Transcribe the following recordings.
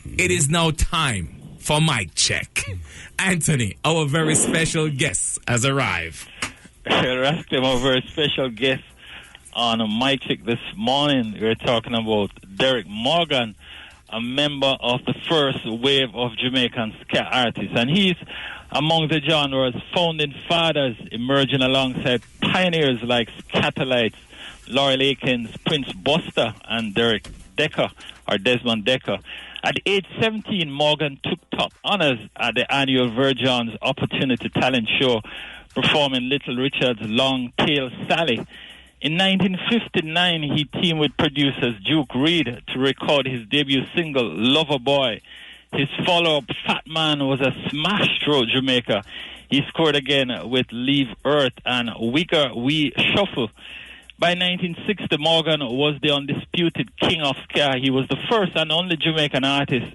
It is now time for Mic Check. Anthony, our very special guest, has arrived. Rastim, our very special guest on a Mic Check this morning. We're talking about Derrick Morgan, a member of the first wave of Jamaican ska artists. And he's among the genre's founding fathers, emerging alongside pioneers like Scatterlights, Laurel Akins, Prince Buster, and Desmond Decker. At age 17, Morgan took top honors at the annual Virgin's Opportunity Talent Show, performing Little Richard's Long Tail Sally. In 1959, he teamed with producers Duke Reid to record his debut single, Lover Boy. His follow-up, Fat Man, was a smash throughout Jamaica. He scored again with Leave Earth and Weaker We Shuffle. By 1960, Morgan was the undisputed king of ska. He was the first and only Jamaican artist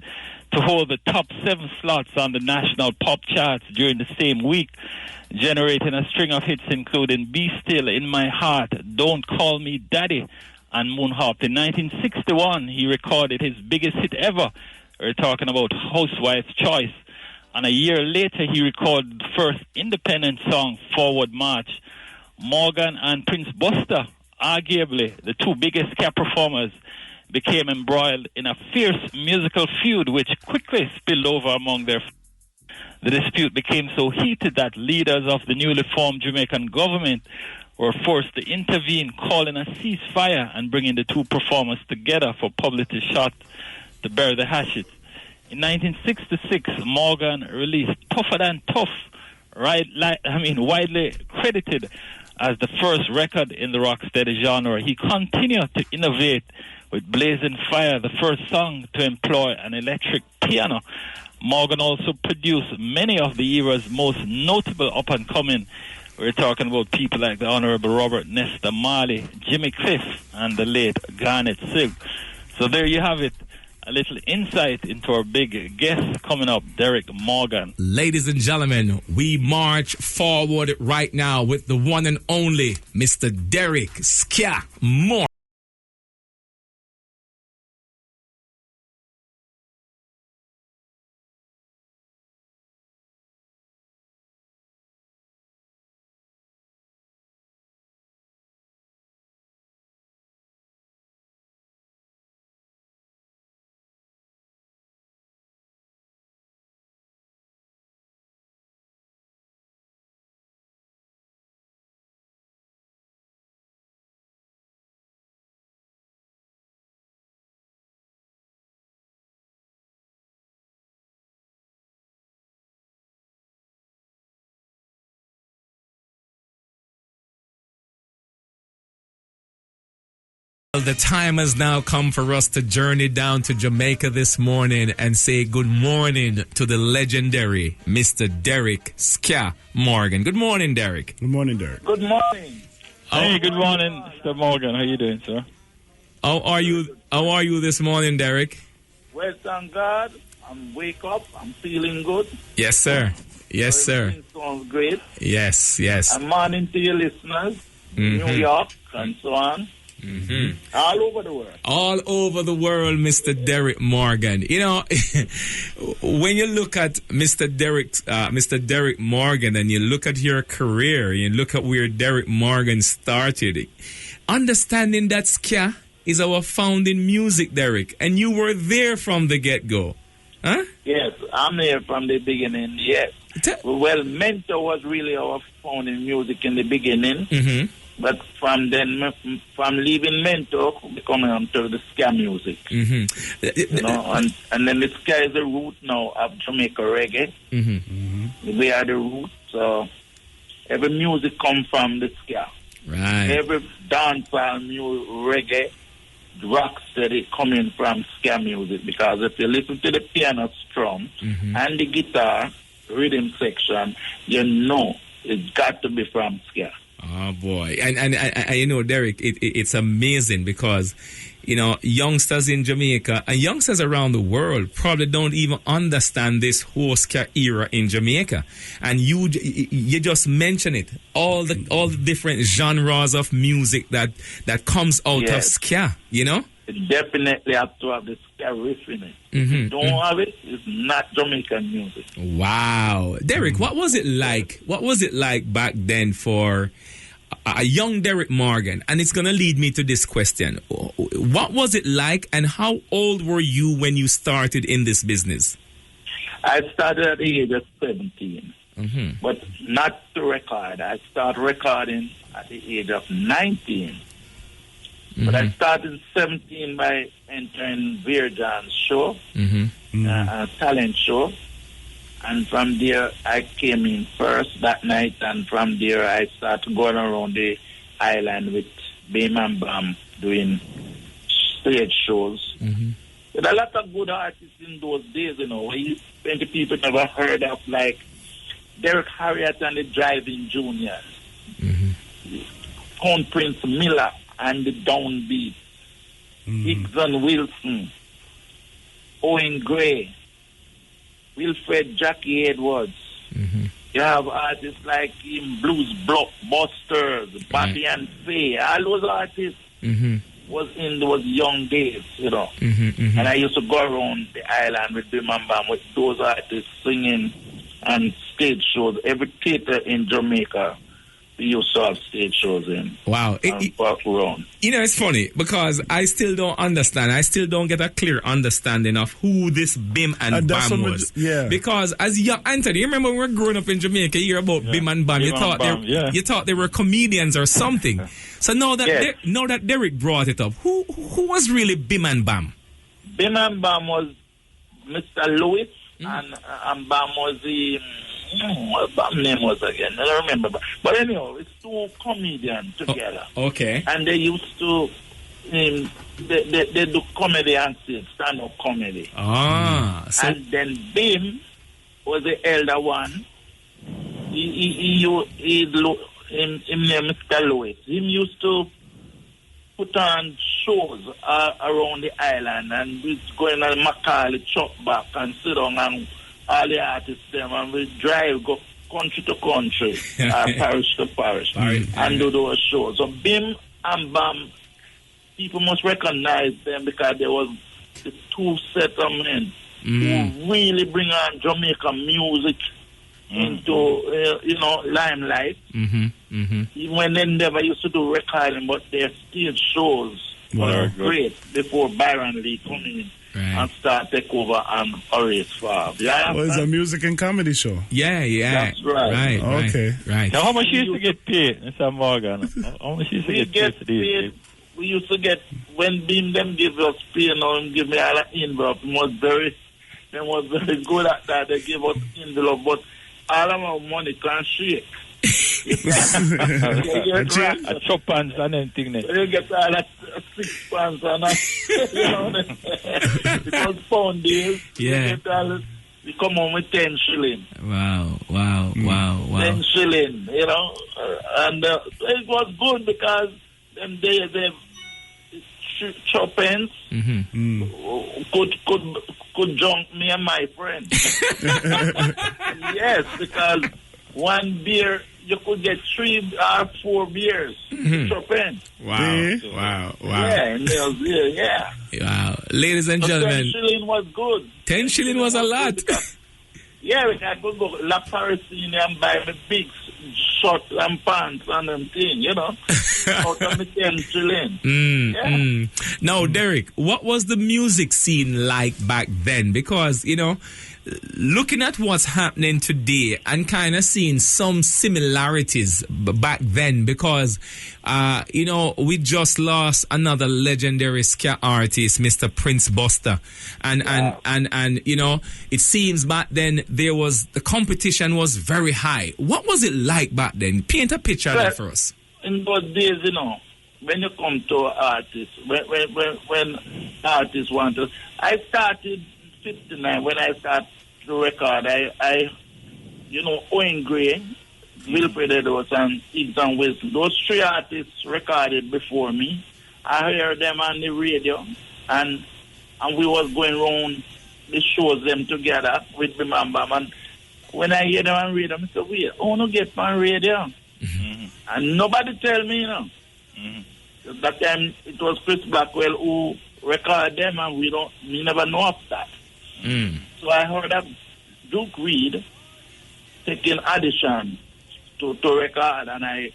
to hold the top 7 slots on the national pop charts during the same week, generating a string of hits including Be Still, In My Heart, Don't Call Me Daddy, and Moonhop. In 1961, he recorded his biggest hit ever. We're talking about Housewife's Choice. And a year later, he recorded the first independent song, Forward March. Morgan and Prince Buster, arguably the two biggest ska performers, became embroiled in a fierce musical feud which quickly spilled over among their. The dispute became so heated that leaders of the newly formed Jamaican government were forced to intervene, calling a ceasefire and bringing the two performers together for publicity shot to bury the hatchet. In 1966, Morgan released Tougher Than Tough, widely credited as the first record in the rocksteady genre. He continued to innovate with Blazing Fire, the first song to employ an electric piano. Morgan also produced many of the era's most notable up-and-coming. We're talking about people like the Honorable Robert Nesta Marley, Jimmy Cliff, and the late Garnet Silk. So there you have it. A little insight into our big guest coming up, Derrick Morgan. Ladies and gentlemen, we march forward right now with the one and only Mr. Derrick Ska Morgan. The time has now come for us to journey down to Jamaica this morning and say good morning to the legendary Mr. Derrick Ska Morgan. Good morning, Derrick. Good morning, Derrick. Good morning. Hey, good morning, Mr. Morgan. How you doing, sir? How are you this morning, Derrick? Well, thank God. I'm wake up. I'm feeling good. Yes, sir. Yes, sir. Everything sounds great. Yes, yes. And morning to your listeners, New York and so on. Mm-hmm. All over the world. All over the world, Mr. Derrick Morgan. You know, when you look at Mr. Derrick Morgan and you look at your career, you look at where Derrick Morgan started, understanding that ska is our founding music, Derrick, and you were there from the get-go. Huh? Yes, I'm there from the beginning, yes. Well, Mentor was really our founding music in the beginning. Mm-hmm. But from then, from leaving Mentor, coming on to the ska music. Mm-hmm. You know, and then the ska is the root now of Jamaica reggae. Mm-hmm. Mm-hmm. We are the root, so every music comes from the ska. Right. Every dancehall reggae, rock steady coming from ska music, because if you listen to the piano strum and the guitar rhythm section, you know it's got to be from ska. Oh boy, and you know, Derrick, it's amazing because, you know, youngsters in Jamaica and youngsters around the world probably don't even understand this whole ska era in Jamaica. And you just mention it, all the different genres of music that comes out of ska, you know. it definitely have to have the ska riff in it. If you don't have it, it's not Jamaican music. Wow. Derrick, what was it like? What was it like back then for a young Derrick Morgan? And it's going to lead me to this question. What was it like, and how old were you when you started in this business? I started at the age of 17, but not to record. I started recording at the age of 19. But I started 17 by entering Veer John's show, a talent show. And from there, I came in first that night. And from there, I started going around the island with Bim and Bam doing stage shows. There are a lot of good artists in those days, you know, where plenty people never heard of, like Derek Harriott and the Driving Juniors, Count Prince Miller and the Downbeat, Hickson Wilson, Owen Gray, Wilfred Jackie Edwards. You have artists like Blues Blockbusters, Bobby and Faye. All those artists was in those young days, you know. And I used to go around the island with Bim and Bam with those artists singing and stage shows. Every theater in Jamaica, we used to have stage shows in. Wow. You know, it's funny because I still don't understand. I still don't get a clear understanding of who this Bim and Bam was. Yeah. Because as young Anthony, you remember when we were growing up in Jamaica, you hear about Bim and Bam. You thought they were comedians or something. So now that Derrick brought it up, who was really Bim and Bam? Bim and Bam was Mr. Lewis, and Bam was the... what Bam's name was again? I don't remember. But anyhow, it's two comedians together. Okay. And they used to they do comedy and stand-up comedy. So and then Bim was the elder one. He named Mr. Lewis. He used to put on shows around the island, and we going on Macaulay, chop back and sit down and all the artists them, and we drive, go country to country, parish to parish, and do those shows. So Bim and Bam, people must recognize them because there was the two settlements who really bring on Jamaican music into, limelight. Even when they never used to do recording, but their stage shows were great before Byron Lee coming in. And start take over and Horace Farb. Yeah, it's a music and comedy show. Yeah. That's right. Right. Now, how much you used to get paid, Mr. Morgan? How much you used to get paid? We used to get, when Bim them give us pay, and give me all an envelope. It was very good at that. They give us envelope, but all of our money can't shake. A chop pants and anything. You get all that 6 pants and it was pound deal. Yeah. You come home with 10 shilling. Wow. 10 shilling, and it was good because them days they chop pants could junk me and my friend. Yes, because one beer, you could get 3 or 4 beers. Chop in. Wow. Yeah. Wow. Ladies and gentlemen. 10 shilling was good. 10 shilling was a lot. Yeah, I could go La Parisine and buy the big shorts and pants and them thing, out of the 10 shilling. Now, Derrick, what was the music scene like back then? Because, looking at what's happening today and kind of seeing some similarities back then, because we just lost another legendary ska artist, Mr. Prince Buster, and it seems back then the competition was very high. What was it like back then? Paint a picture of that for us. In those days, when you come to artists, when artists want to, I started 59 when I started to record. I Owen Gray, Wilfred Edwards, and Hickson Wilson. Those 3 artists recorded before me. I heard them on the radio, and we was going around the shows them together with Bim and Bam. And when I hear them on radio, I said, wait, I want to get on radio. And nobody tell me, That time it was Chris Blackwell who record them, and we never know of that. So I heard that Duke Reed taking audition to record, and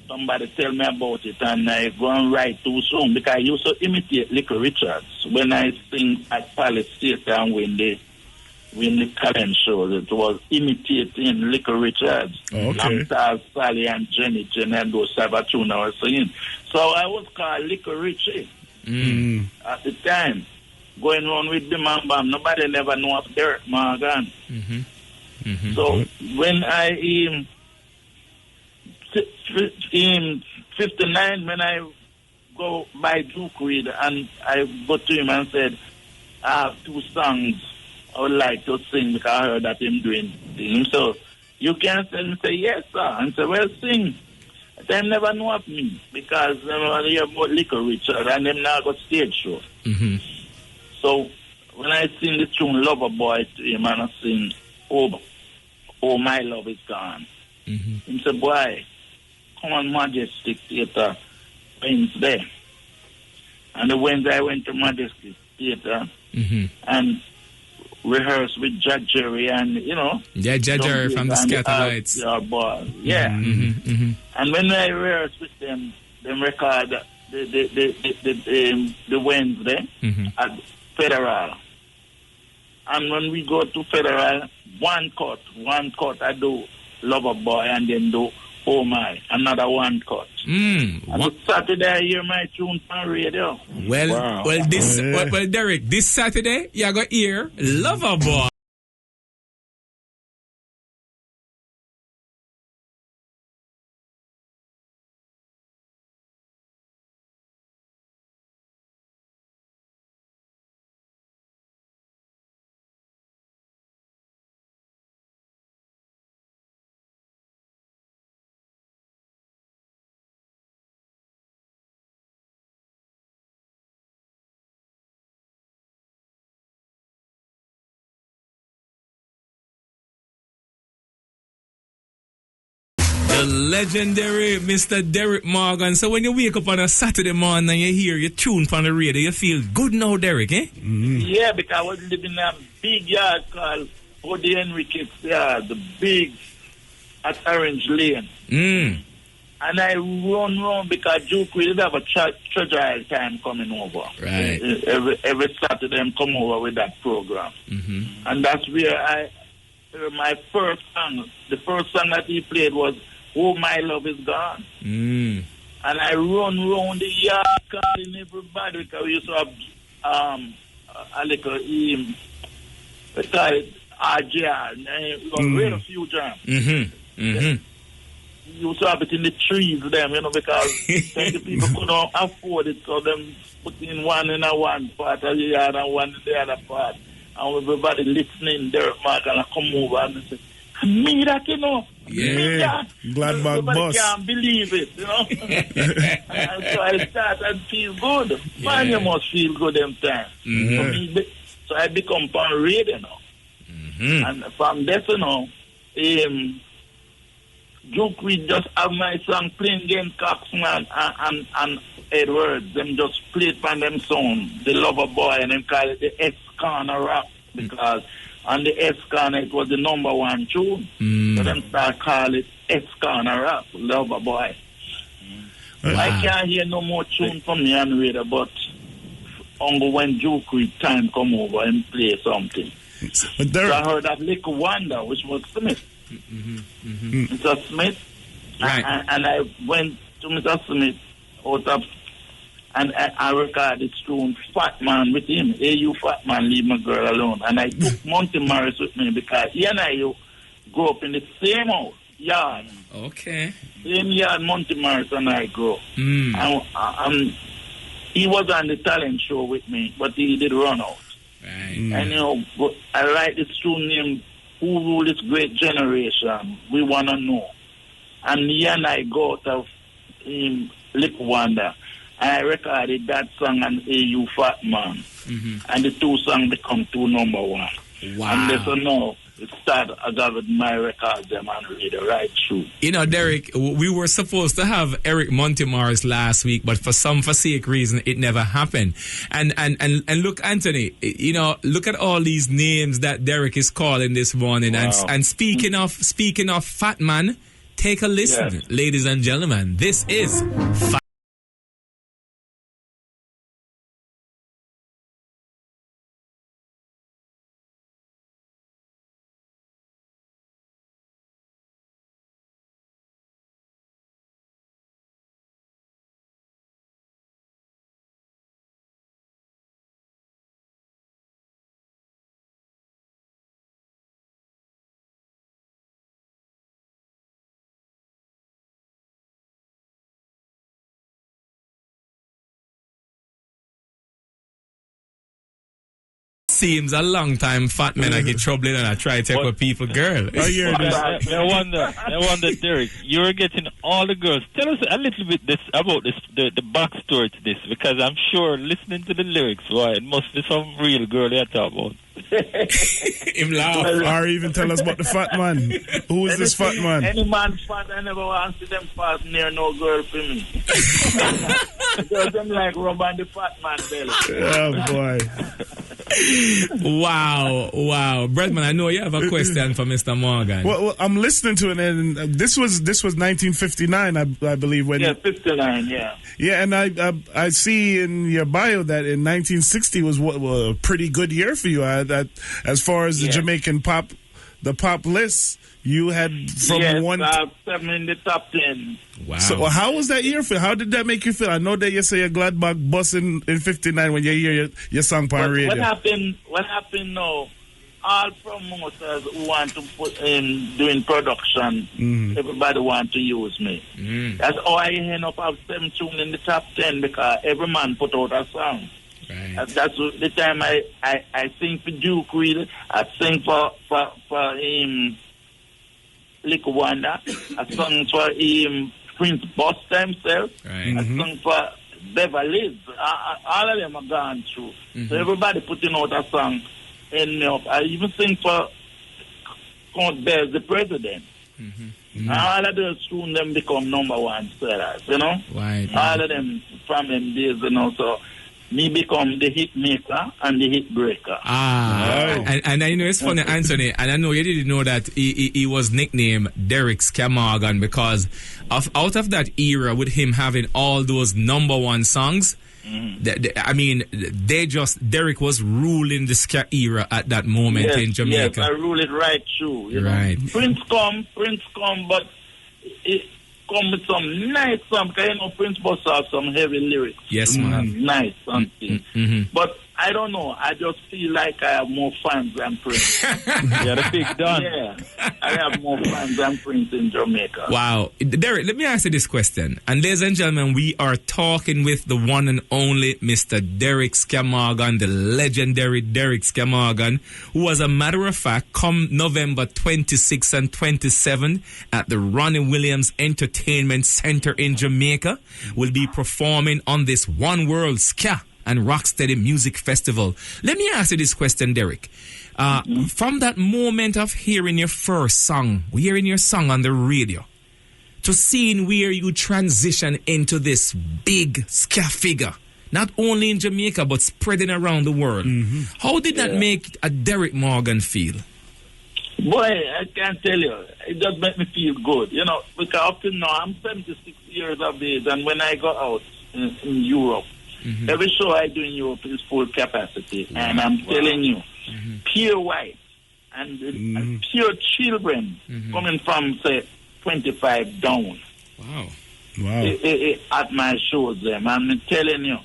somebody tell me about it, and I go and write too soon because I used to imitate Little Richards when I sing at Palace Theatre and win the talent shows. It was imitating Little Richards, Lamstar, Sally, and Jenny and those Sabatuna I was singing. So I was called Little Richie at the time, going on with the man bam. Nobody never knew of Derrick Morgan. So when I in 59, when I go by Duke Reed, and I go to him and said, I have 2 songs I would like to sing because I heard that him doing things. So you can say, yes, sir. And say, well, sing. They never know of me because I hear about Little Richard and them now got stage show. So when I sing the tune Lover Boy to him and I sing, Oh, My Love Is Gone. He said, boy, come on Majestic Theatre Wednesday. And the Wednesday I went to Majestic Theatre and rehearsed with Judge Jerry and, Yeah, Judge Jerry from the Scatterlights. And when I rehearsed with them record the Wednesday at Federal. And when we go to Federal, one cut I do Lover Boy and then do Oh My, another one cut. And Saturday I hear my tune on radio. Well, Derrick, this Saturday you go hear Lover Boy. The legendary Mr. Derrick Morgan. So when you wake up on a Saturday morning and you hear your tune on the radio, you feel good now, Derrick, eh? Yeah, because I was living in a big yard called Odi Enriquez Yard, the big at Orange Lane. And I run because Duke will have a treasure time coming over. Right. Every Saturday I'm come over with that program. And that's where my first song, the first song that he played was Oh My Love Is Gone. And I run around the yard calling everybody because we used to have a little we call it RJR. We got really a few jams. You used to have it in the trees them, because the people couldn't afford it, so them put in one in one part of the yard and one in the other part. And everybody listening, Derrick Morgan come over and say, me that, Yeah. Gladbach bus. Can't believe it, And so I start and feel good. Man, you must feel good them time. So I become on radio now. And from that, Duke Reed just have my song playing against Coxman and Edwards. Them just play it on them song, The Lover Boy, and them call it the S-Corner Rap because on the S-Corner it was the number 1 tune. So them start call it S-Corner Rap, Lover Boy. I can't hear no more tune from me on radio, but only when Duke Reed time come over and play something. So I heard that Little Wonder, which was Smith. Mr. Smith, right. and I went to Mr. Smith out of, and I recorded this tune Fat Man with him. Hey, you fat man, leave my girl alone. And I took Monty Morris with me because he and I grew up in the same house, yard. Okay. Same yard, Monty Morris and I grew up. And he was on the talent show with me, but he did run out. Right. And I write this tune named Who Rule This Great Generation? We Wanna Know. And he and I go out of Little Wonder. And I recorded that song and Hey You Fat Man. And the 2 songs become 2 number 1. Wow. And they said, no, start I got with my records them on radio right through. You know, Derrick, we were supposed to have Eric Montemars last week, but for some forsake reason, it never happened. And look, Anthony, you know, look at all these names that Derrick is calling this morning. Wow. And speaking of Fat Man, take a listen, Yes. ladies and gentlemen. This is Fat. Seems a long time fat man I get trouble and I try to take with people girl. Oh, yeah, I wonder, Derrick, you're getting all the girls. Tell us a little bit about the backstory to this, because I'm sure listening to the lyrics, why it must be some real girl you're talking about. Him laugh. Or even tell us about the fat man. Who is this fat man? Any man fat, I never want to see them pass near no girl for me. Because them like rub on the fat man belly. Oh, boy. Wow. Breadman, I know you have a question for Mr. Morgan. Well, I'm listening to it, and this was 1959, I believe. When 59, yeah. Yeah, and I see in your bio that in 1960 was a pretty good year for you. That as far as the Jamaican pop list, you had from 7 in the top 10. Wow. So how was that year for you? How did that make you feel? I know that you say a Gladbach bus in 59 when you hear your song on radio. What happened now? All promoters who want to put in doing production, everybody want to use me. That's how I end up have 7 tunes in the top 10, because every man put out a song. Right. That's the time I sing for Duke Reed, I sing for Lick Wanda, I sing for Prince Buster himself, Right. I sing for Beverly. All of them are gone through. So everybody putting out a song in me up. I even sing for Count Bears, the president. All of those soon them become number 1 sellers, you know? Right. All of them from them days, you know, so me become the hit maker and the hit breaker. And I know it's funny, Anthony, and I know you didn't know that he was nicknamed Derrick Ska Morgan because out of that era with him having all those number 1 songs, Derrick was ruling the ska era at that moment in Jamaica. Yes, I rule it right through. You know? Prince come, but it come with some nice song, because you know Prince Boss have some heavy lyrics. Yes, man. Nice something. But I don't know, I just feel like I have more fans than Prince. Yeah, the big done. Yeah, I have more fans than Prince in Jamaica. Wow. Derrick, let me ask you this question. And ladies and gentlemen, we are talking with the one and only Mr. Derrick Ska Morgan, the legendary Derrick Ska Morgan, who, as a matter of fact, come November 26 and 27 at the Ronnie Williams Entertainment Center in Jamaica, will be performing on this One World Ska and Rocksteady Music Festival. Let me ask you this question, Derrick. From that moment of hearing your first song, hearing your song on the radio, to seeing where you transition into this big ska figure, not only in Jamaica, but spreading around the world, how did that make a Derrick Morgan feel? Boy, I can't tell you. It does make me feel good. You know, because up to now, I'm 76 years of age, and when I go out in Europe, every show I do in Europe is full capacity. Wow. And I'm telling you, pure white and pure children coming from, say, 25 down. Wow. At my shows, them. I'm telling you,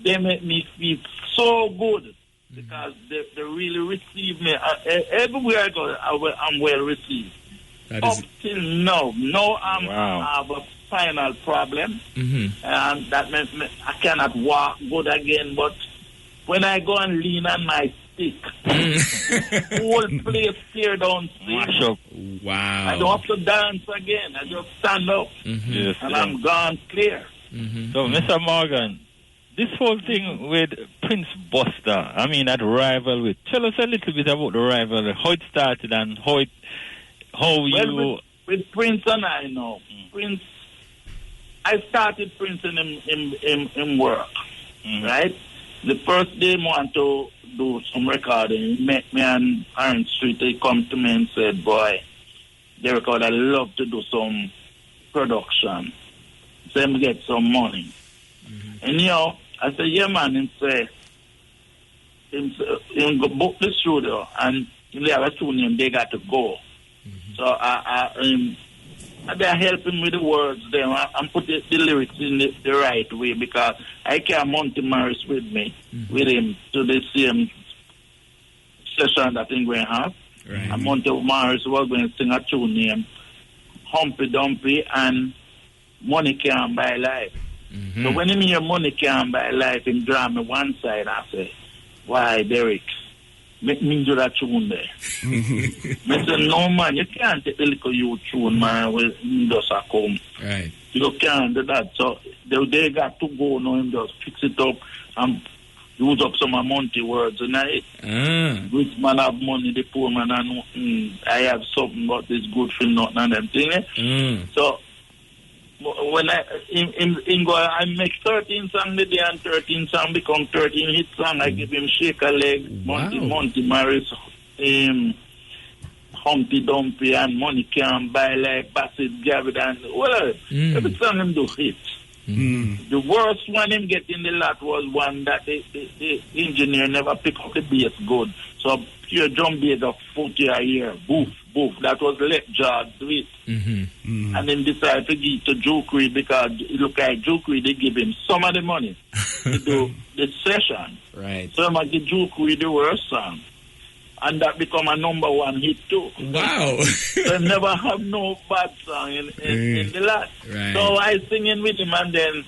they make me feel so good because they really receive me. Everywhere I go, I'm well received. Up till now. Now I have a spinal problem, and that means I cannot walk good again. But when I go and lean on my stick, whole place tear down. Wow! I don't have to dance again. I just stand up, and I'm gone clear. So, Mr. Morgan, this whole thing with Prince Buster, I mean, that rivalry. Tell us a little bit about the rivalry, how it started and with Prince and I know. Prince, I started Prince in work, right? The first day I want to do some recording, he met me on Orange Street. He come to me and said, boy, Derrick, I'd love to do some production. So me get some money. And I said, yeah, man. Him say, him go book the studio and they have a studio and they got to go. So I help him with the words there and put the lyrics in the right way because I can't Monty Morris with me, with him to the same session that I'm going to have. Right. And Monty Morris was going to sing a tune named Humpy Dumpy and Money Can't Buy Life. So when he hear Money Can't Buy Life, he draw me one side. I say, why, Derrick? Make me do that tune there. I said, no, man, you can't take the little you tune, man, when he does a come. Right. You can't do that. So they got to go now and just fix it up and use up some of Monty words. And rich man have money, the poor man, I have something, but it's good for nothing and them things. So, when I make 13 songs a day and 13 songs become 13 hit songs. I give him Shake a Leg, Monty Morris, Humpty Dumpy and Money Can't Buy Like Bassett Gavitt and every song him do hit. The worst one him get in the lot was one that the engineer never pick up the bass good. So pure drum bass of 40 a year, boof. That was let George do it. And then decided to give to Juke Reed because it look like Juke Reed, they give him some of the money to do the session. Right. So I give Juke Reed the worst song. And that become a number one hit too. Wow. So never have no bad song in the lot. Right. So I singing with him and then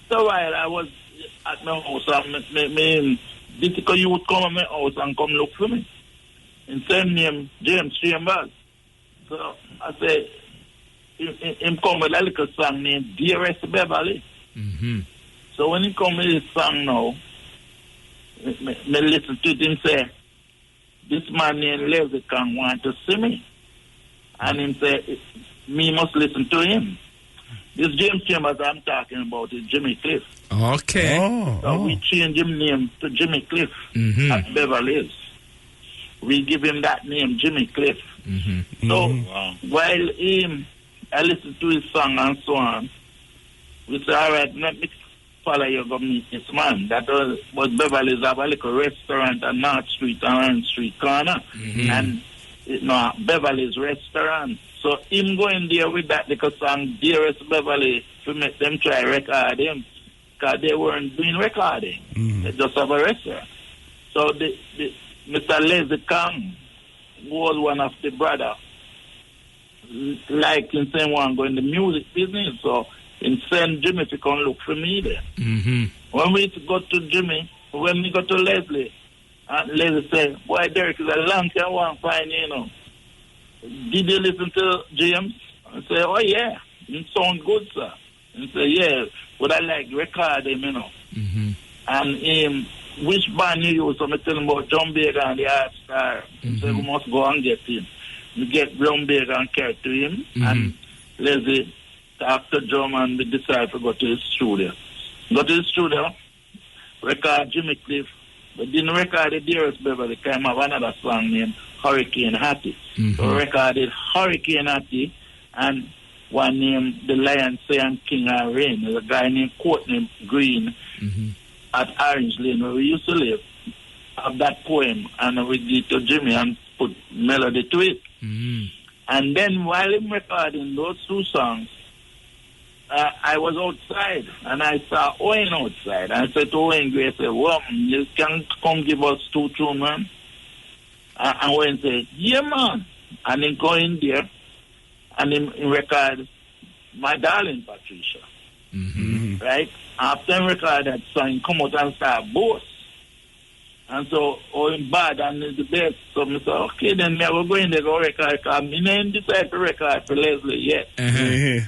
so while I was at my house and difficult you would come to my house and come look for me. And same name, James Chambers. So I say, him come with a little song named Dearest Beverly. So when he come with this song now, me listen to it and say, this man named Leslie can want to see me. And him say, me must listen to him. This James Chambers I'm talking about is Jimmy Cliff. Okay. So we change him name to Jimmy Cliff at Beverly Hills. We give him that name, Jimmy Cliff. So while I listen to his song and so on, we say, all right, let me follow you go meet this man. That was Beverly's have a little restaurant on North Street and Orange Street corner. And Beverly's restaurant. So him going there with that little song, Dearest Beverly, to make them try record him. Because they weren't doing recording. They just have a restaurant. So Mr. Leslie Kang was one of the brothers. Like in saying one go in the music business. So in send Jimmy to come look for me there. When we go to Jimmy, when we go to Leslie, and Leslie say, boy, Derrick is a long time I want to find you, Did you listen to James? I say, oh yeah, it sound good, sir. And say, yeah, would I like record him, And which band you use? So I tell him about John Baker and the Art Star. So we must go and get him. We get John Baker and carry to him. And Leslie talk to John and we decide to go to his studio. Go to his studio, record Jimmy Cliff, but didn't record the Dearest Beverly. Came up another song named Hurricane Hattie. So recorded Hurricane Hattie and one named The Lion Saying King and Rain. There's a guy named Courtney Green at Orange Lane where we used to live. Of that poem and we did to Jimmy and put melody to it. And then while I'm recording those two songs, I was outside and I saw Owen outside. I said to Owen Gray, I said, well, you can come give us two tunes, man. And Owen said, yeah, man. And then go in there and then record My Darling Patricia. Right? After I record that song, come out and start both. And so, in bad and the best. So I said, okay, then I will go in there go record. I didn't decide to record for Leslie yet.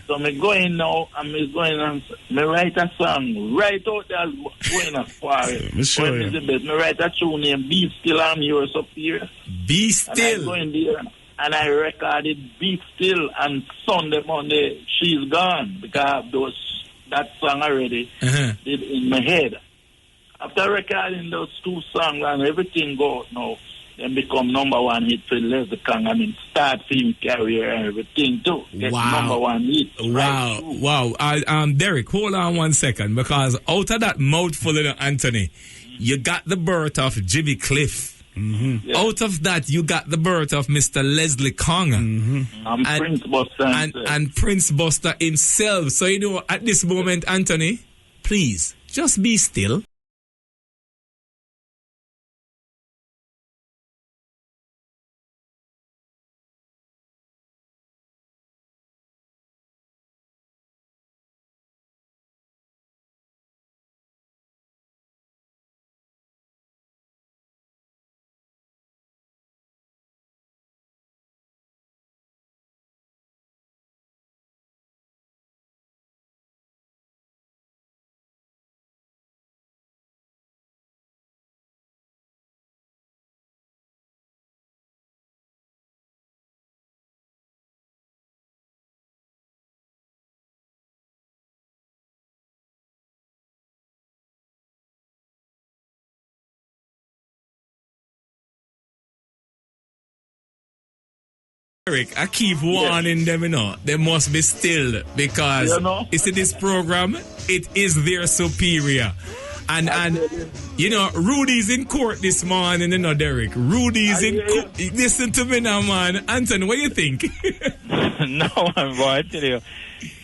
So I go in now, and I going and I write a song right out there going as far as sure, the best. I write a tune named Be Still, I'm Yours Up Here. Be Still. And I go in there and I recorded Be Still, and Sunday, Monday, She's Gone, because I have that song already did in my head. After recording those two songs and everything go out now, then become number one hit for Leslie Kang. I mean, start film career and everything too. Get number one hit. Wow, right, wow. Derrick, hold on 1 second, because out of that mouthful of Anthony, you got the birth of Jimmy Cliff. Yeah. Out of that, you got the birth of Mr. Leslie Kang. And Prince Buster and Prince Buster himself. So, you know, at this moment, Anthony, please, just be still. Derrick, I keep warning them, you know, they must be still, because you see this program, it is their superior. And you know, Rudy's in court this morning, you know, Derrick. Rudy's in court. Listen to me now, man. Anthony, what do you think? No, man, boy, I tell you,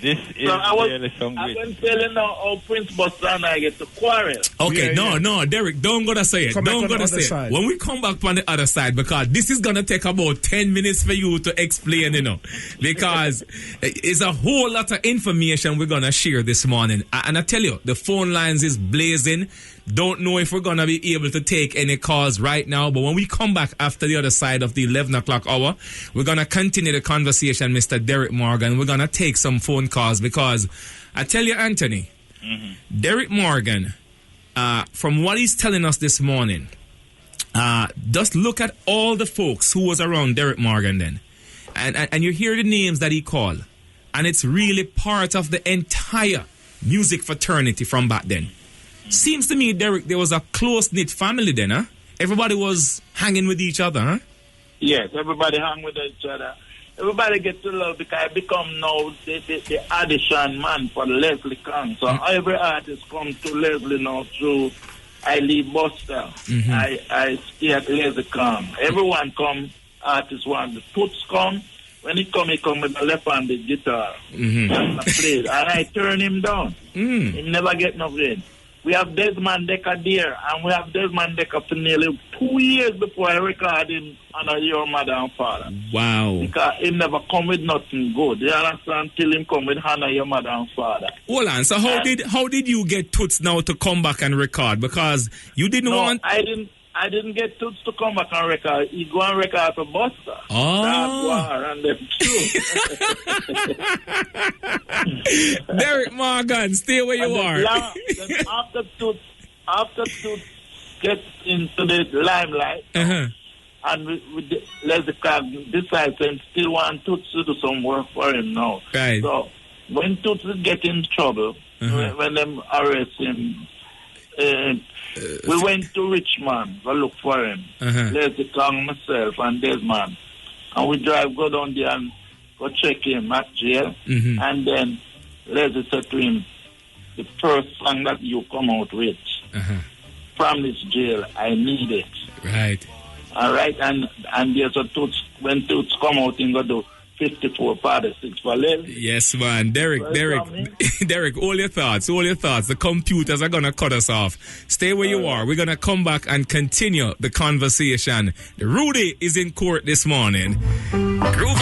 this is really some I great. was telling now how Prince Buster and I get to quarrel. Okay, no, Derrick, don't go to say it. Don't go to say it. When we come back on the other side, because this is going to take about 10 minutes for you to explain, you know, because it's a whole lot of information we're going to share this morning. And I tell you, the phone lines is blazing. Don't know if we're going to be able to take any calls right now, but when we come back after the other side of the 11 o'clock hour, we're going to continue the conversation, Mr. Derrick Morgan. We're going to take some phone calls, because I tell you, Anthony, Derrick Morgan, from what he's telling us this morning, just look at all the folks who was around Derrick Morgan then. And you hear the names that he called, and it's really part of the entire music fraternity from back then. Seems to me, Derrick, there was a close-knit family then, huh? Everybody was hanging with each other, huh? Yes, everybody hang with each other. Everybody get to love, because I become now the audition man for Leslie Kang. So every artist come to Leslie now through I leave Buster. I stay at Leslie Kang. Everyone come, artists want the Toots come. When he come with a left-handed guitar. And I play, and I turn him down. He never get nothing. We have Desmond Decker there, and we have Desmond Decker for nearly 2 years before I record him on Your Mother and Father. Wow. Because he never come with nothing good. You understand? Till him come with Hannah, Your Mother and Father. Hold on. So how did you get Toots now to come back and record? Because you didn't want... I didn't get Toots to come back and record. He go and record for Buster. And them too. Derrick Morgan, stay where you are. Then after Toots gets into the limelight, and Leslie Kang decides and still want Toots to do some work for him now. Right. So when Toots get in trouble, when them arrest him, we went to Richmond to look for him. Leslie Kang, myself, and Desmond. And we go down there and go check him at jail. And then Leslie said to him, the first song that you come out with from this jail, I need it. Right. All right. And there's a Toots, when Toots come out, he go do 54 party 6 for Leslie. Yes, man. Derrick, all your thoughts. The computers are going to cut us off. Stay where you are. We're going to come back and continue the conversation. Rudy is in court this morning. Groovin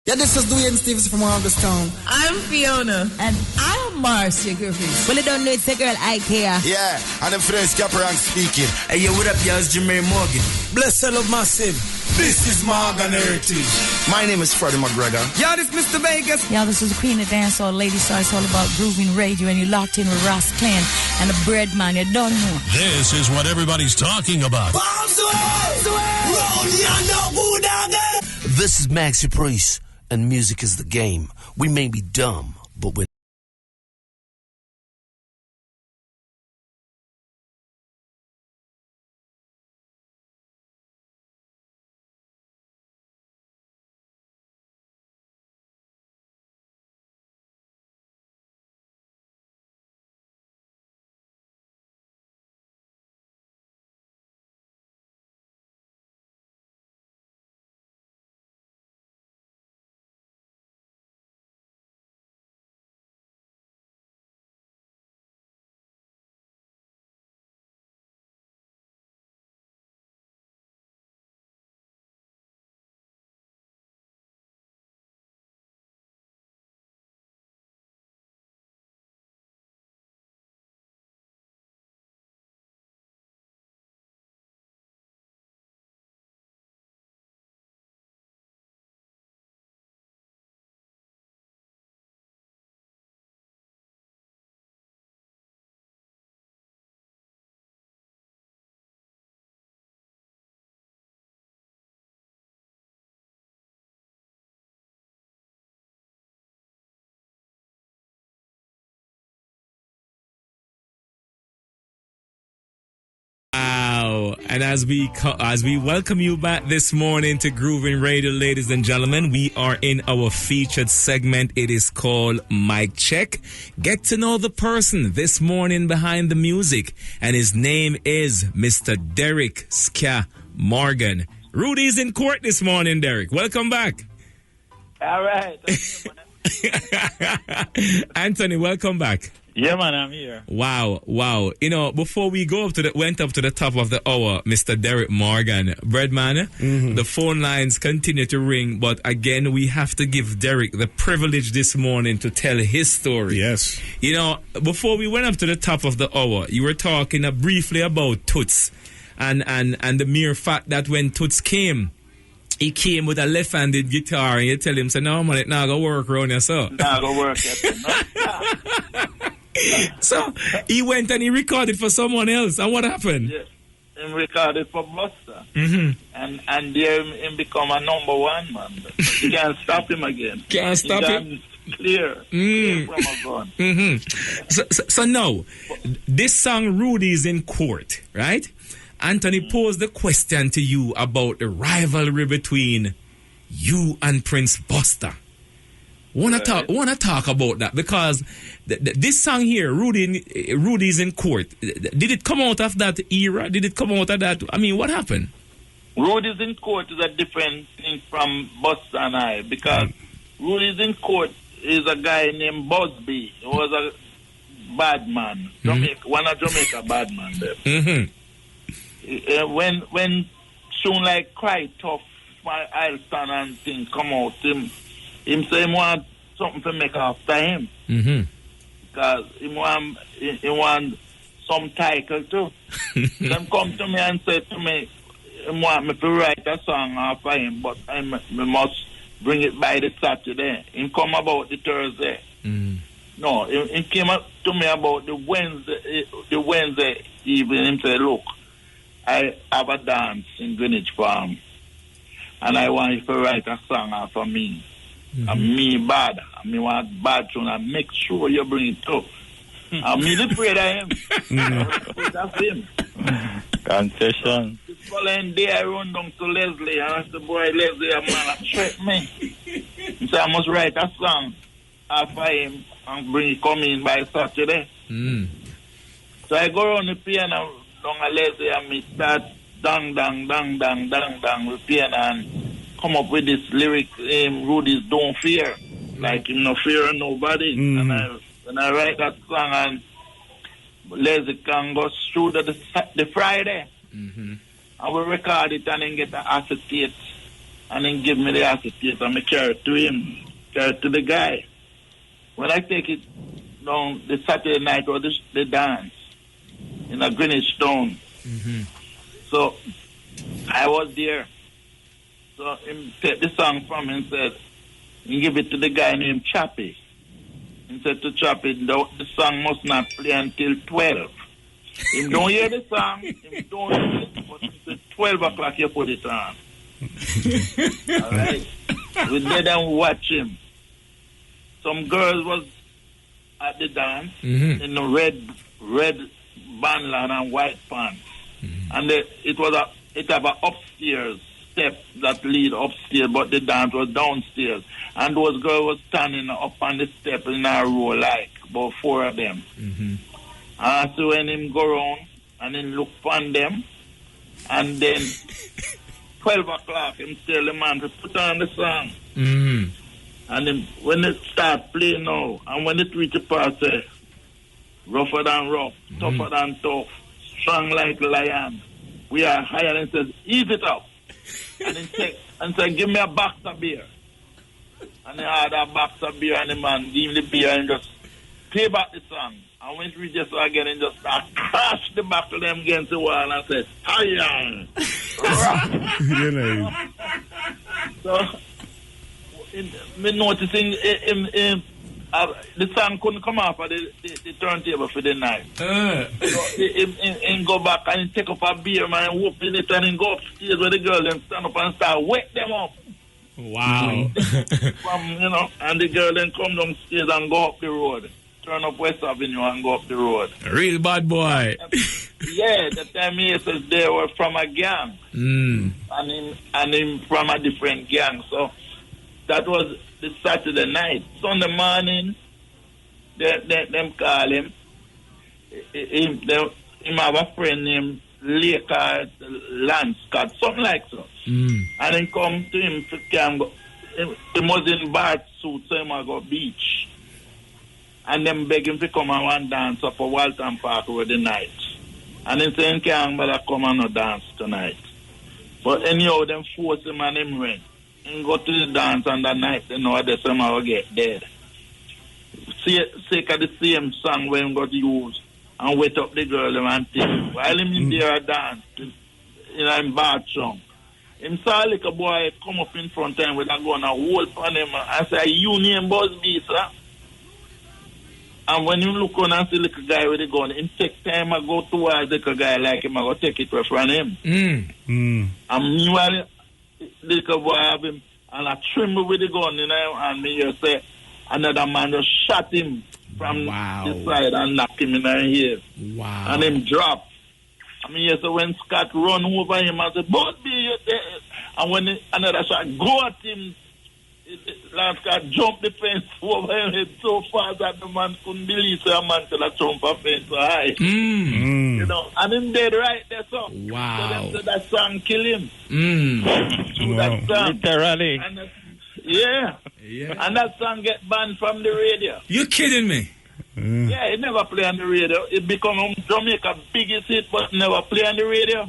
Yeah, this is Dwayne Stevens from Augustown. I'm Fiona. And I'm Marcia Griffiths. Well, you don't know it's a girl I care. Yeah, and I'm French Caperan speaking. Hey, yo, what up, y'all? It's Jamaican Morgan. Blessed love massive. This is Morgan Heritage. My name is Freddie McGregor. Y'all, this Mr. Vegas. Y'all, this is the Queen of Dancehall, Lady Star. It's all about Groovin Radio, and you locked in with Ross Clan and the Breadman. You don't know. This is what everybody's talking about. This is Maxi Priest, and music is the game. We may be dumb, but we're And as we welcome you back this morning to Groovin Radio, ladies and gentlemen, we are in our featured segment. It is called Mic Check. Get to know the person this morning behind the music, and his name is Mr. Derrick Ska Morgan. Rudy's in court this morning, Derrick. Welcome back. All right. Anthony, welcome back. Yeah, man, I'm here. Wow. You know, before we went up to the top of the hour, Mr. Derrick Morgan, Breadman, the phone lines continue to ring, but again, we have to give Derrick the privilege this morning to tell his story. Yes. You know, before we went up to the top of the hour, you were talking briefly about Toots and the mere fact that when Toots came, he came with a left-handed guitar, and you tell him, "So no, man, it not gonna work around here, so." Not gonna work. So he went and he recorded for someone else. And what happened? Yes, he recorded for Buster, and there he become a number one man. You can't stop him again. Can't stop him. Clear from a gun. So now, this song "Rudy" is in court, right? Anthony posed the question to you about the rivalry between you and Prince Buster. Wanna talk about that, because this song here, Rudy's in court. Did it come out of that era? Did it come out of that? I mean, what happened? Rudy's in court is a different thing from Buster and I, because Rudy's in court is a guy named Busby. He was a bad man, one of Jamaica bad man there. When soon like Cry Tough, my Ilston and things come out, him say he want something to make after him. Because he want some title too. Them come to me and say to me, he want me to write a song after him, but I must bring it by the Saturday. He come about the Thursday. No, he came up to me about the Wednesday evening. He said, "Look, I have a dance in Greenwich Farm, and I want you to write a song after me. And me bad. I mean, want bad tune, and make sure you bring it up." I'm really afraid of him. That's him. Concession. The following day, I run down to Leslie, and I said, "Boy, Leslie, a man, threat me." He said, "I must write a song after him and bring it come in by Saturday." So I go around the piano down a Leslie, and me start dang, dang, dang, dang, dang, dang with piano, and come up with this lyric, Rudy's Don't Fear. Like him no fear nobody. And when I write that song, and Leslie can go through the Friday, and we record it and then get an acetate and then give me the acetate and I carry it to him, carry it to the guy. When I take it down the Saturday night or the dance in a Greenwich Town. Mm-hmm. So I was there. So he take the song from me and said, he give it to the guy named Chappie. He said to Chappie, the song must not play until 12. He don't hear the song, he don't hear it, but he said 12 o'clock you put it on. All right? We did and watch him. Some girls was at the dance in the red bandland and white pants. And it have an upstairs step that lead upstairs, but the dance was downstairs. And those girls was standing up on the step in a row, like about 4 of them. And so when him go around and then look on them, and then 12 o'clock, him tell the man to put on the song. And then when it start playing now, and when it reach the part, say, rougher than rough, tougher than tough, strong like a lion, we are higher, and says, ease it up. And then say, give me a box of beer. And they had a box of beer, and the man give the beer and just play back the song. And when it reaches again, and just start crash the back of them against the wall and say, hiya. So, me noticing the song couldn't come off of the turntable for the night. So he go back and take up a beer, man, and whoop in it, and then go upstairs where the girl then stand up and start wake them up. Wow. And the girl then come downstairs and go up the road. Turn up West Avenue and go up the road. Real bad boy. Yeah, the time he says they were from a gang. And him from a different gang. So that was the Saturday night. Sunday morning, them call him. Him have a friend named Laker Lanscott, something like so. And then come to him to camp. He was in bath suit, so he might go beach. And then beg him to come and one dance up for Walton Park over the night. And then say, he can't better come and no dance tonight. But anyhow, them force him and him went. He go to the dance and that night, they know that somehow will get dead. Sake of the same song when he got used and wake up the girl and take. While him in there dance, in bathroom, him saw like a boy come up in front of him with a gun and hold on him and say, you name Busby, sir? And when you look on and see like a guy with a gun, him take time and go towards like a guy like him and go take it away from him. And meanwhile, like a boy have him and I tremble with the gun, and me just say, another man just shot him from the side and knock him in the head. Wow. And him drop. I mean, yes, so when Scott run over him and said, Busby, you're there. And when another shot go at him, Lance Scott jumped the fence over him head so fast that the man couldn't believe so a man could have jumped a fence so high. You know, and him dead right there, so. Wow. So that song kill him. That song. Literally. And yeah. And that song get banned from the radio. You kidding me? Yeah, it never play on the radio. It become Jamaica's biggest hit, but never play on the radio.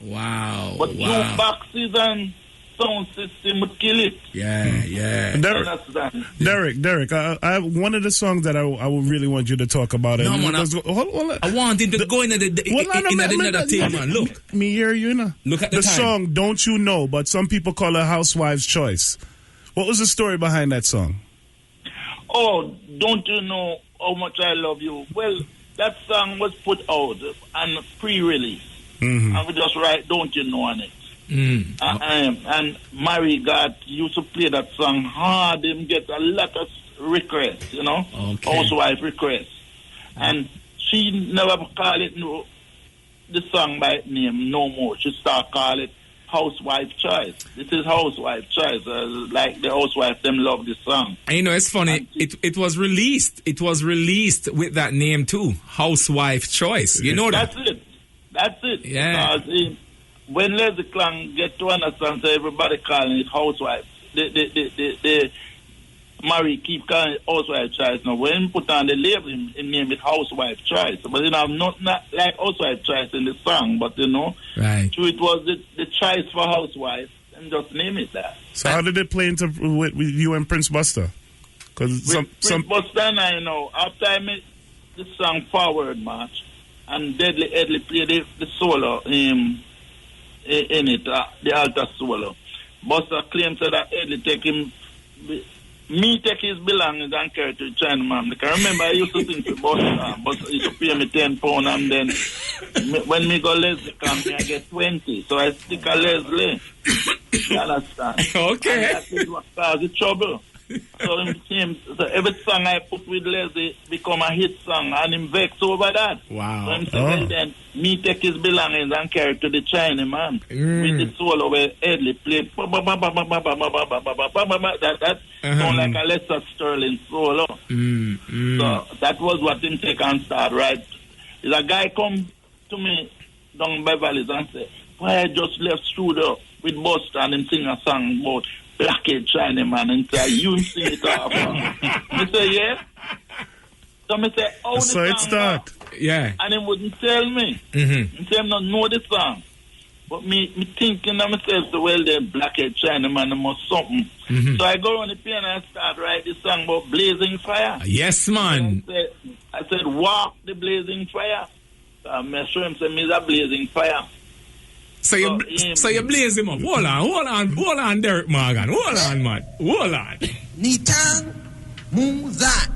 Wow. But two boxes and sound system would kill it. Yeah. Derrick, I have one of the songs that I would really want you to talk about. No, man, I want him to go in another thing, man. Look. Me hear you, know. Look at the song, Don't You Know, but some people call it Housewife's Choice. What was the story behind that song? Oh, Don't You Know How Much I Love You? Well, that song was put out and pre-release. And we just write Don't You Know on it. And Mary used to play that song hard. Him get a lot of requests, housewife requests. And she never call it the song by name no more. She start call it Housewife Choice. This is Housewife Choice. Like the housewife, them love this song. And it's funny. It was released. It was released with that name too, Housewife Choice. You know that? That's it. Yeah. Because when Leslie Clang get to understand, so everybody calling it Housewife. The Mary keep calling it Housewife Choice. Now, when he put on the label, he name it Housewife Choice. But, not like Housewife Choice in the song, but, Right. So it was the choice for Housewife. and just name it that. So how did it play into with you and Prince Buster? Because Prince Buster and I know, after I made the song Forward March, and Deadly Edley played the solo in it, the altar solo. Buster claims that Edley take his belongings and carry to the Chinaman. Because remember, I used to think to Buster used to pay me £10, and then when me go Leslie come, I get 20. So I stick a Leslie. You understand? Okay. And that is what caused the trouble. So every song I put with Leslie become a hit song, and him vex over that. Wow. So him say, well then, me take his belongings and carry to the Chinaman with the solo where Edley played. That sound like a Lester Sterling solo. So that was what him take and start, right? Is a guy come to me down Beverly's and say, why I just left studio with Buster and him sing a song about Blackhead Chinaman, and say, you sing it off. I say, yeah. So I say, oh, the so it start. Yeah. And he wouldn't tell me. He say, I don't know the song. But me thinking to myself, so, well, the Blackhead Chinaman must something. So I go on the piano and start write this song about blazing fire. Yes, man. I said, walk the blazing fire. So I show him, say, me a blazing fire. So you blaze him up. Hold on, Derrick Morgan. Hold on, man. Hold on. Nitang Muzak.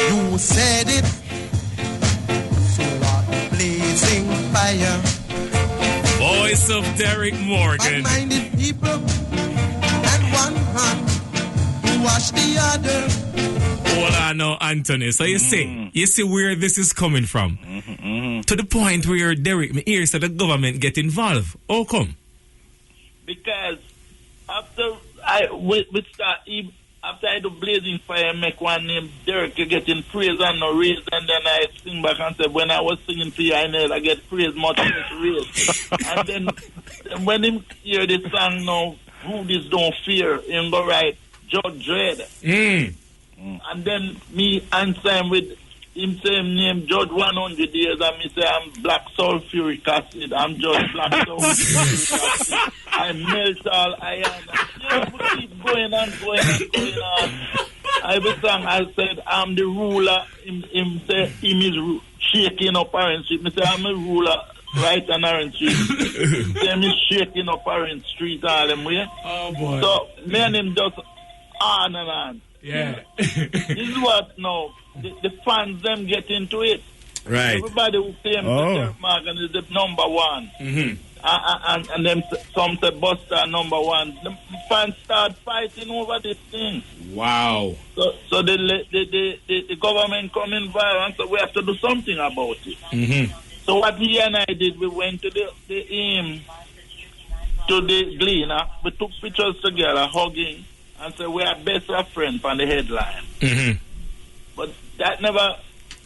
You said it. So what? Blazing fire. Voice of Derrick Morgan. Bad-minded people and one hand who wash the other. Hold on now, Anthony. So you see where this is coming from. To the point where Derrick, me hears that the government get involved. How come? Because after I do Blazing Fire, make one name Derrick, you getting praise and no raise, and then I sing back and say, when I was singing for you, I know I get praise much less raise. And then when him hear this song now, Rudy's Don't Fear, him go right, Judge Dredd. And then me answer him with him same name, Judge 100 years, and me say I'm Black Sulfuric Acid. I'm Judge Black Sulfuric Acid. I melt all iron. We keep going on. Every song I said I'm the ruler. Him say him is shaking up Orange Street. Me say I'm a ruler right on Orange Street. Say me shaking up Orange Street all them way. Oh boy. So me and him just on and on. Yeah. This is what now the fans them get into it. Right. Everybody who claims that Derrick Morgan is the number one. And then some say Buster number one. The fans start fighting over this thing. Wow. So the government come involved and so we have to do something about it. So what he and I did, we went to the Gleaner. We took pictures together, hugging, and said we are best of friends on the headline. But that never.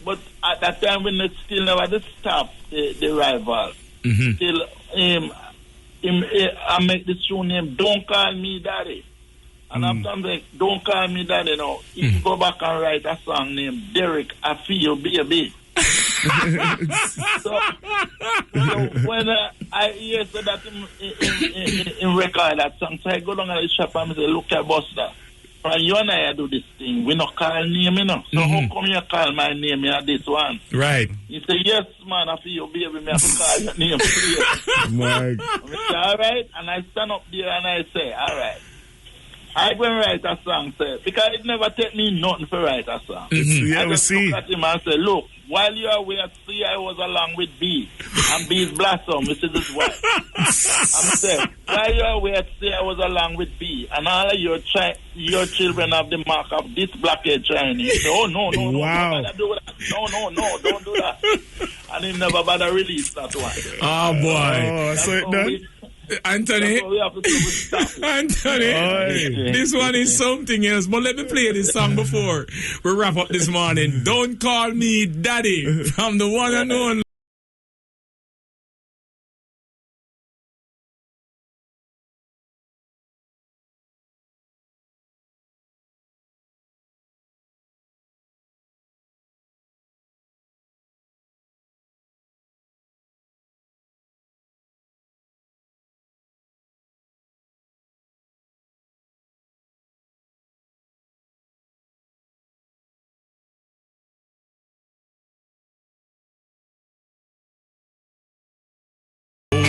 But at that time, we still never stop the rival. Still, I make this tune name, Don't Call Me Daddy. And I'm like, Don't Call Me Daddy now. If you go back and write a song named Derrick, I Feel Baby. so when I hear so that in record that song, so I go down to the shop and say, look at Buster. And you and I do this thing. We not call name, you know. So how come you call my name in this one? Right. He say, yes, man, I feel you, baby, me have to call your name, please. Mike. I say, all right. And I stand up there and I say, all right. I go and write a song, sir, because it never take me nothing to write a song. Yeah, I just look at him and say, look, while you are away at C, I was along with B. And B's Blossom, which is his wife. I'm saying, while you are away at C, I was along with B. And all of your children have the mark of this blackhead Chinese. So, oh, no, wow. don't do that. No, don't do that. And he never bother release that one. Oh, boy. Oh, so it done? Anthony, this one is something else, but let me play this song before we wrap up this morning. Don't Call Me Daddy from the one and only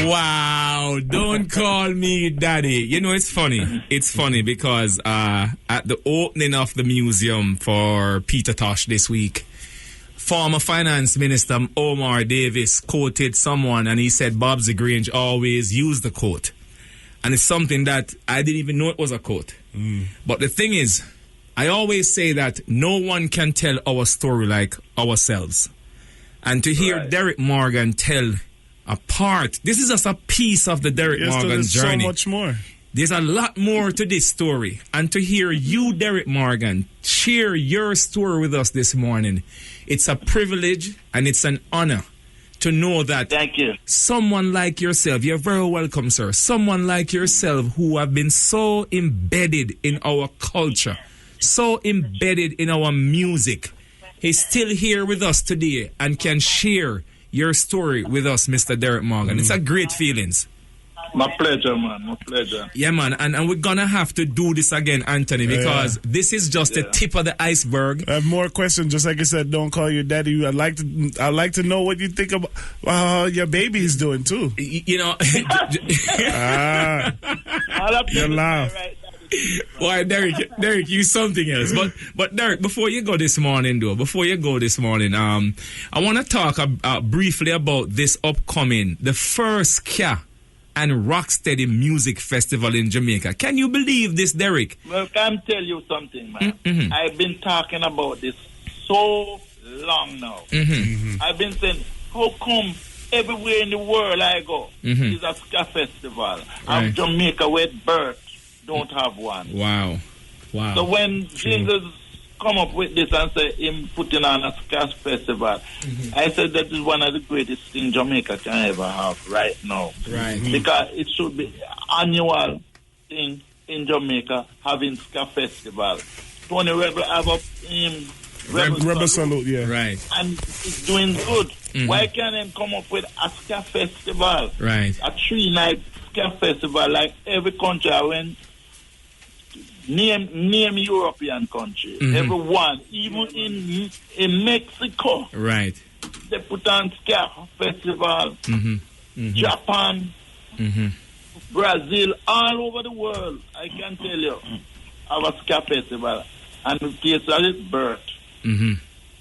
Wow, don't call me daddy. You know, it's funny. It's funny because at the opening of the museum for Peter Tosh this week, former Finance Minister Omar Davis quoted someone and he said Bob's Grange always used the quote. And it's something that I didn't even know it was a quote. But the thing is, I always say that no one can tell our story like ourselves. And to hear Derrick Morgan tell a part, this is just a piece of the Derrick Morgan journey. So much more. There's a lot more to this story. And to hear you, Derrick Morgan, share your story with us this morning, it's a privilege and it's an honor to know that someone like yourself, you're very welcome, sir, someone like yourself who have been so embedded in our culture, so embedded in our music, he's still here with us today and can share your story with us, Mr. Derrick Morgan. It's a great feelings. My pleasure, man. My pleasure. Yeah, man. And we're going to have to do this again, Anthony, because this is just the tip of the iceberg. I have more questions. Just like I said, don't call your daddy. I'd like to know what you think about how your baby is doing, too. You know. You laugh. Why, Derrick, you something else. But Derrick, before you go this morning, I want to talk briefly about this upcoming, the first Ska and Rocksteady Music Festival in Jamaica. Can you believe this, Derrick? Well, can I tell you something, man? I've been talking about this so long now. I've been saying, how come everywhere in the world I go, is a Ska festival? And Jamaica, where birth, don't have one. Wow. So when Jesus come up with this and say him putting on a Ska festival, I said that is one of the greatest things Jamaica can ever have right now. Because it should be annual thing in Jamaica having Ska festival. Tony Rebel have a Rebel Salute, and it's doing good. Why can't they come up with a Ska festival? A 3-night Ska festival like every country I went. Name European country. Everyone, even in Mexico. They put on Ska festival. Japan, Brazil, all over the world. I can tell you, our Ska festival. And the place of its birth.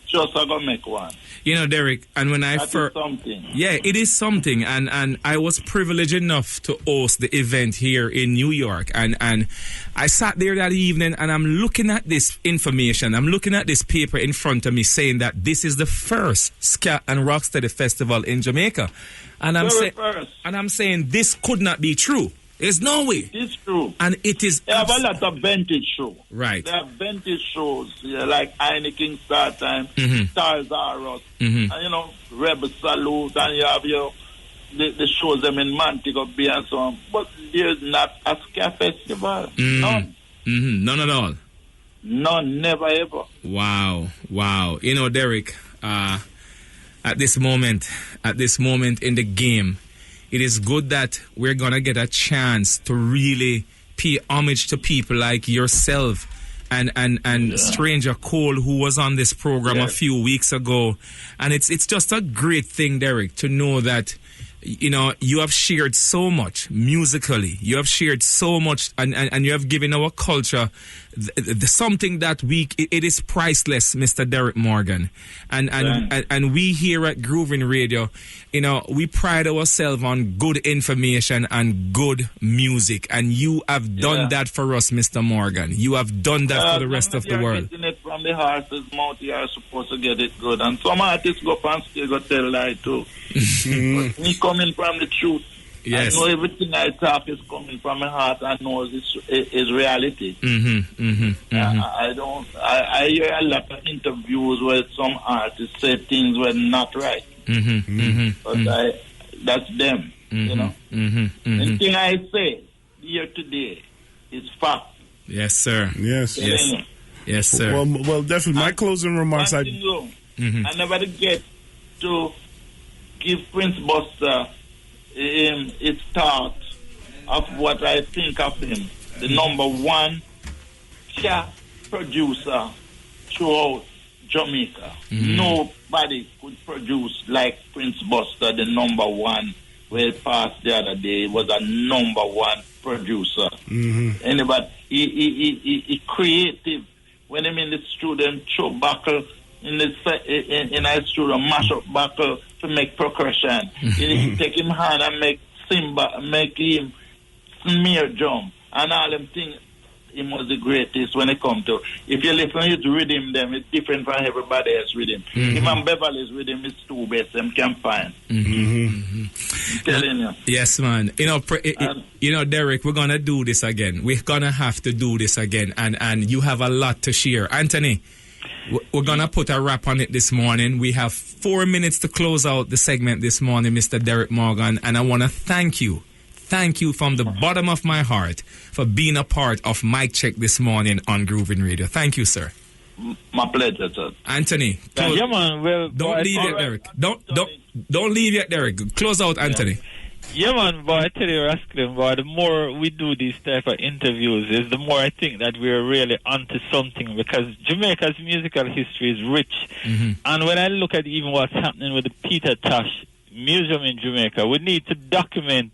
Just I'm gonna make one. You know, Derrick, and when I first, yeah, it is something, and I was privileged enough to host the event here in New York, and I sat there that evening, and I'm looking at this information, I'm looking at this paper in front of me, saying that this is the first Ska and Rocksteady festival in Jamaica, and I'm saying this could not be true. There's no way. It's true. And it is. They have a lot of vintage shows. They have vintage shows, like Heineken Star Time, Stars R Us, and Rebel Salute, and you have the shows them in Montego Bay and so on. But there's not a Ska festival. None. None at all. None, never ever. Wow. You know, Derrick, at this moment in the game, it is good that we're going to get a chance to really pay homage to people like yourself and Stranger Cole, who was on this program a few weeks ago. And it's just a great thing, Derrick, to know that, you have shared so much musically. You have shared so much and you have given our culture something that it is priceless, Mr. Derrick Morgan. And we here at Groovin Radio, we pride ourselves on good information and good music. And you have done that for us, Mr. Morgan. You have done that for the rest of the world. Getting it from the horse's mouth, you are supposed to get it good. And some artists go up and still go tell lie too. But me coming from the truth. Yes. I know everything I talk is coming from my heart. I know it's reality. I hear a lot of interviews where some artists say things were not right. But that's them, The thing I say here today is fact. Yes, sir. Yes, sir. Well, definitely. My closing remarks. I never get to give Prince Buster his thought of what I think of him. The number one Ska producer throughout Jamaica. Nobody could produce like Prince Buster, the number one where he passed the other day. He was a #1 producer. Anybody, he creative. When I'm in the studio, show buckle in the studio, mash up buckle to make percussion. He take him hand and make cymbal, make him smear drum and all them things. He was the greatest when it comes to. If you listen to his rhythm, them it's different from everybody else's rhythm. Him and Beverly's rhythm is two best them can find. Telling you. Yes, man. You know, Derrick, we're gonna do this again. We're gonna have to do this again, and you have a lot to share, Anthony. We're gonna put a wrap on it this morning. We have 4 minutes to close out the segment this morning, Mr. Derrick Morgan, and I want to thank you. Thank you from the bottom of my heart for being a part of Mic Check this morning on Groovin Radio. Thank you, sir. My pleasure, sir. Anthony, yeah, man. Well, don't leave yet, Derrick. Don't leave yet, Derrick. Close out, Anthony. Yeah, man, but I tell you, Rascalin, boy, the more we do these type of interviews, is the more I think that we're really onto something, because Jamaica's musical history is rich. And when I look at even what's happening with the Peter Tosh Museum in Jamaica, we need to document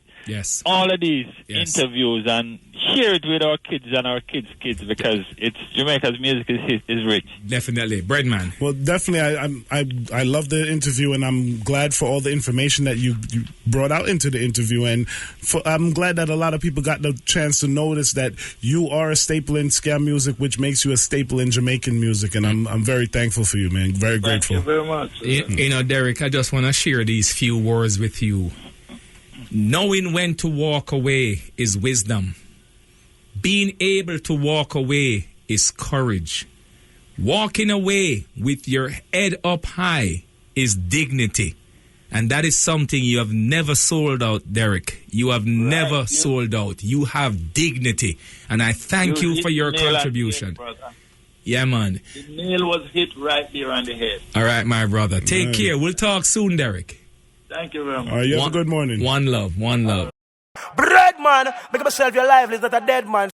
all of these interviews and share it with our kids and our kids' kids, because it's Jamaica's music is rich. Definitely. Breadman. Well, definitely. I love the interview, and I'm glad for all the information that you brought out into the interview. And I'm glad that a lot of people got the chance to notice that you are a staple in ska music, which makes you a staple in Jamaican music. And I'm very thankful for you, man. Very grateful. Thank you very much. You know, Derrick, I just want to share these few words with you. Knowing when to walk away is wisdom. Being able to walk away is courage. Walking away with your head up high is dignity. And that is something you have never sold out, Derrick. You have never sold out. You have dignity. And I thank you for your contribution. Yeah, man. The nail was hit right there on the head. All right, my brother. Take care. We'll talk soon, Derrick. Thank you very much. All right, you have a good morning. One love. Breadman, make yourself your life is not a dead man.